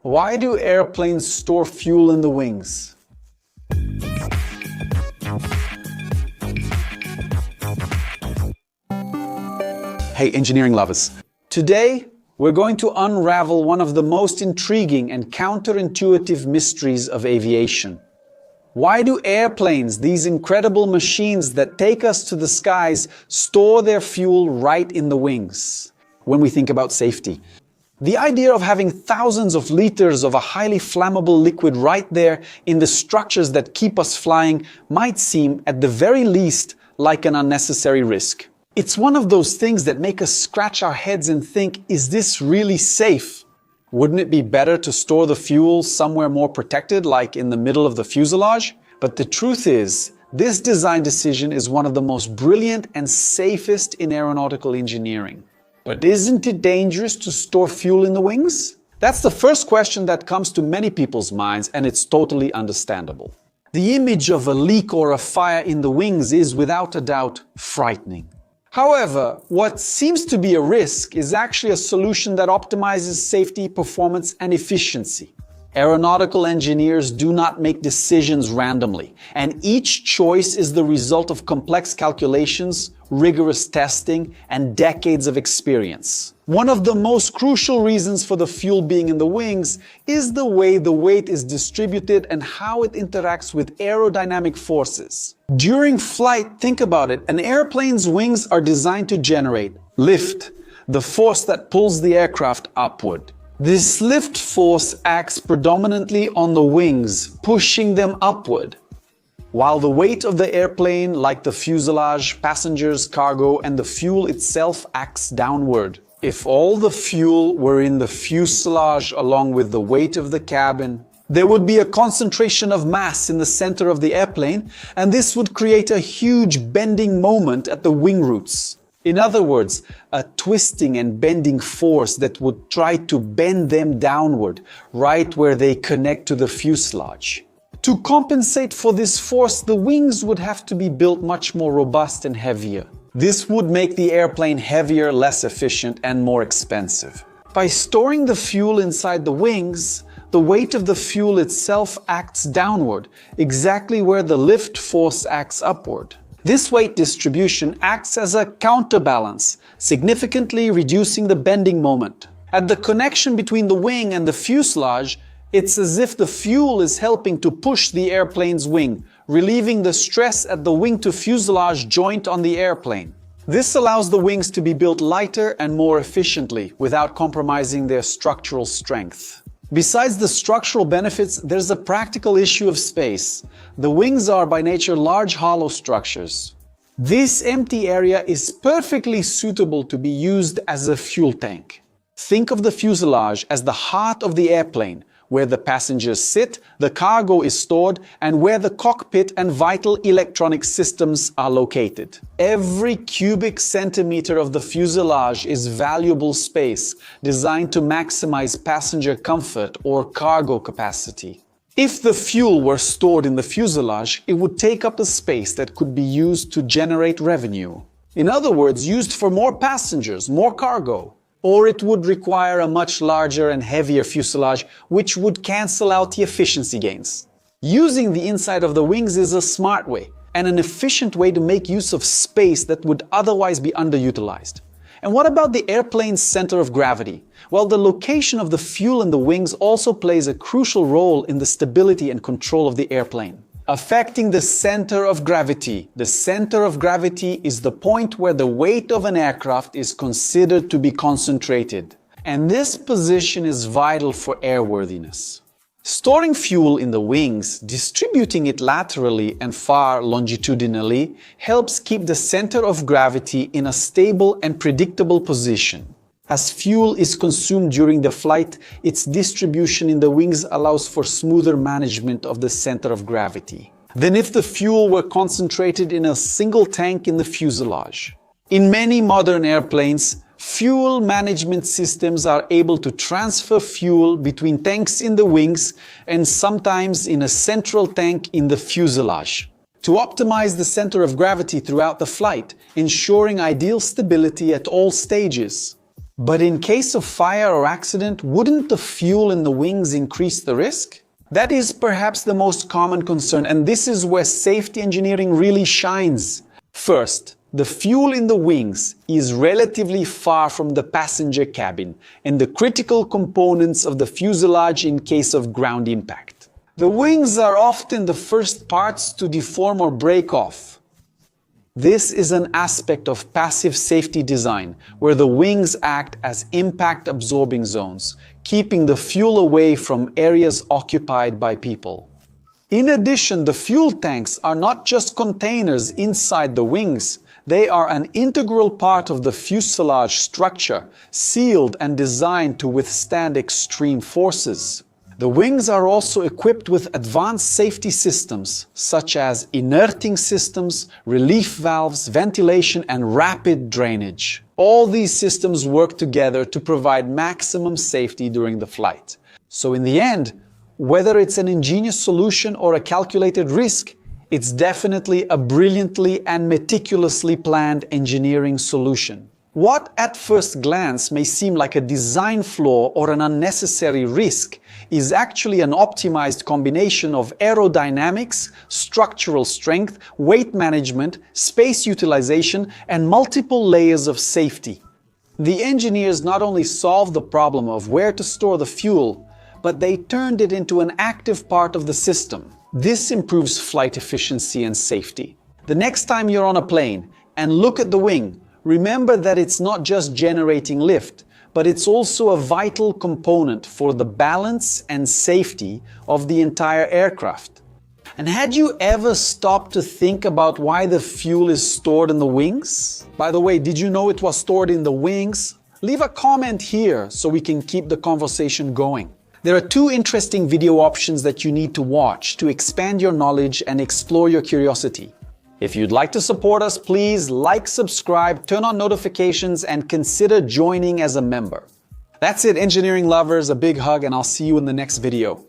Why do airplanes store fuel in the wings? Hey, engineering lovers. Today, we're going to unravel one of the most intriguing and counterintuitive mysteries of aviation. Why do airplanes, these incredible machines that take us to the skies, store their fuel right in the wings? When we think about safety, the idea of having thousands of liters of a highly flammable liquid right there in the structures that keep us flying might seem, at the very least, like an unnecessary risk. It's one of those things that make us scratch our heads and think, is this really safe? Wouldn't it be better to store the fuel somewhere more protected, like in the middle of the fuselage? But the truth is, this design decision is one of the most brilliant and safest in aeronautical engineering. But isn't it dangerous to store fuel in the wings? That's the first question that comes to many people's minds, and it's totally understandable. The image of a leak or a fire in the wings is, without a doubt, frightening. However, what seems to be a risk is actually a solution that optimizes safety, performance, and efficiency. Aeronautical engineers do not make decisions randomly, and each choice is the result of complex calculations, rigorous testing, and decades of experience. One of the most crucial reasons for the fuel being in the wings is the way the weight is distributed and how it interacts with aerodynamic forces. During flight, think about it, an airplane's wings are designed to generate lift, the force that pulls the aircraft upward. This lift force acts predominantly on the wings, pushing them upward, while the weight of the airplane, like the fuselage, passengers, cargo, and the fuel itself, acts downward. If all the fuel were in the fuselage along with the weight of the cabin, there would be a concentration of mass in the center of the airplane, and this would create a huge bending moment at the wing roots. In other words, a twisting and bending force that would try to bend them downward, right where they connect to the fuselage. To compensate for this force, the wings would have to be built much more robust and heavier. This would make the airplane heavier, less efficient, and more expensive. By storing the fuel inside the wings, the weight of the fuel itself acts downward, exactly where the lift force acts upward. This weight distribution acts as a counterbalance, significantly reducing the bending moment. At the connection between the wing and the fuselage, it's as if the fuel is helping to push the airplane's wing, relieving the stress at the wing-to-fuselage joint on the airplane. This allows the wings to be built lighter and more efficiently, without compromising their structural strength. Besides the structural benefits, there's a practical issue of space. The wings are by nature large hollow structures. This empty area is perfectly suitable to be used as a fuel tank. Think of the fuselage as the heart of the airplane, where the passengers sit, the cargo is stored, and where the cockpit and vital electronic systems are located. Every cubic centimeter of the fuselage is valuable space designed to maximize passenger comfort or cargo capacity. If the fuel were stored in the fuselage, it would take up the space that could be used to generate revenue. In other words, used for more passengers, more cargo. Or it would require a much larger and heavier fuselage, which would cancel out the efficiency gains. Using the inside of the wings is a smart way and an efficient way to make use of space that would otherwise be underutilized. And what about the airplane's center of gravity? Well, the location of the fuel in the wings also plays a crucial role in the stability and control of the airplane. Affecting the center of gravity. The center of gravity is the point where the weight of an aircraft is considered to be concentrated. And this position is vital for airworthiness. Storing fuel in the wings, distributing it laterally and far longitudinally, helps keep the center of gravity in a stable and predictable position. As fuel is consumed during the flight, its distribution in the wings allows for smoother management of the center of gravity than if the fuel were concentrated in a single tank in the fuselage. In many modern airplanes, fuel management systems are able to transfer fuel between tanks in the wings and sometimes in a central tank in the fuselage, to optimize the center of gravity throughout the flight, ensuring ideal stability at all stages. But in case of fire or accident, wouldn't the fuel in the wings increase the risk? That is perhaps the most common concern, and this is where safety engineering really shines. First, the fuel in the wings is relatively far from the passenger cabin and the critical components of the fuselage in case of ground impact. The wings are often the first parts to deform or break off. This is an aspect of passive safety design, where the wings act as impact-absorbing zones, keeping the fuel away from areas occupied by people. In addition, the fuel tanks are not just containers inside the wings. They are an integral part of the fuselage structure, sealed and designed to withstand extreme forces. The wings are also equipped with advanced safety systems, such as inerting systems, relief valves, ventilation, and rapid drainage. All these systems work together to provide maximum safety during the flight. So in the end, whether it's an ingenious solution or a calculated risk, it's definitely a brilliantly and meticulously planned engineering solution. What at first glance may seem like a design flaw or an unnecessary risk is actually an optimized combination of aerodynamics, structural strength, weight management, space utilization, and multiple layers of safety. The engineers not only solved the problem of where to store the fuel, but they turned it into an active part of the system. This improves flight efficiency and safety. The next time you're on a plane and look at the wing, remember that it's not just generating lift, but it's also a vital component for the balance and safety of the entire aircraft. And had you ever stopped to think about why the fuel is stored in the wings? By the way, did you know it was stored in the wings? Leave a comment here so we can keep the conversation going. There are two interesting video options that you need to watch to expand your knowledge and explore your curiosity. If you'd like to support us, please like, subscribe, turn on notifications, and consider joining as a member. That's it, engineering lovers. A big hug, and I'll see you in the next video.